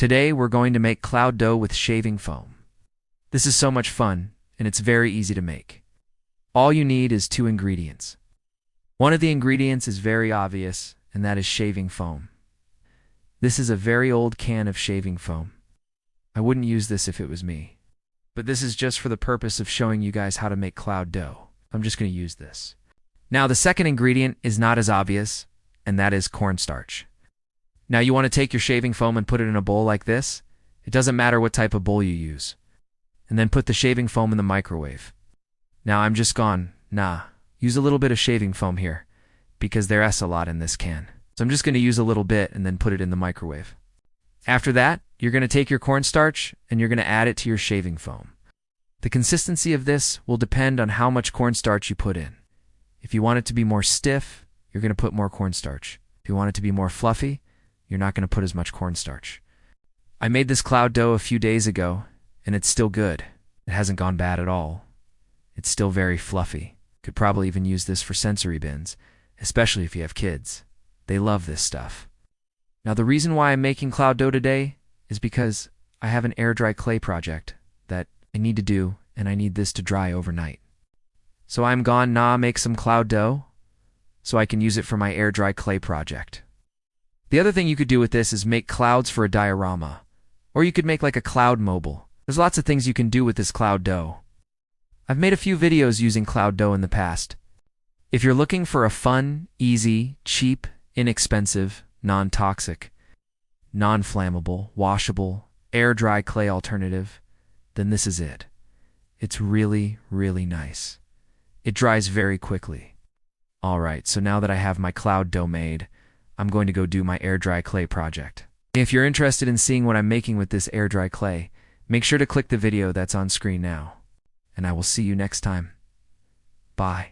Today we're going to make cloud dough with shaving foam. This is so much fun, and it's very easy to make. All you need is 2 ingredients. One of the ingredients is very obvious, and that is shaving foam. This is a very old can of shaving foam. I wouldn't use this if it was me. But this is just for the purpose of showing you guys how to make cloud dough. I'm just going to use this. Now the second ingredient is not as obvious, and that is cornstarch. Now you want to take your shaving foam and put it in a bowl like this. It doesn't matter what type of bowl you use. And then put the shaving foam in the microwave. Now I'm just use a little bit of shaving foam here, because there's a lot in this can. So I'm just going to use a little bit and then put it in the microwave. After that, you're going to take your cornstarch and you're going to add it to your shaving foam. The consistency of this will depend on how much cornstarch you put in. If you want it to be more stiff, you're going to put more cornstarch. If you want it to be more fluffy, you're not going to put as much cornstarch. I made this cloud dough a few days ago, and it's still good. It hasn't gone bad at all. It's still very fluffy. Could probably even use this for sensory bins, especially if you have kids. They love this stuff. Now the reason why I'm making cloud dough today is because I have an air dry clay project that I need to do, and I need this to dry overnight. So I'm gonna make some cloud dough so I can use it for my air dry clay project. The other thing you could do with this is make clouds for a diorama, or you could make like a cloud mobile. There's lots of things you can do with this cloud dough. I've made a few videos using cloud dough in the past. If you're looking for a fun, easy, cheap, inexpensive, non-toxic, non-flammable, washable, air-dry clay alternative, then this is it. It's really, really nice. It dries very quickly. Alright, so now that I have my cloud dough made, I'm going to go do my air-dry clay project. If you're interested in seeing what I'm making with this air-dry clay, make sure to click the video that's on screen now. And I will see you next time. Bye.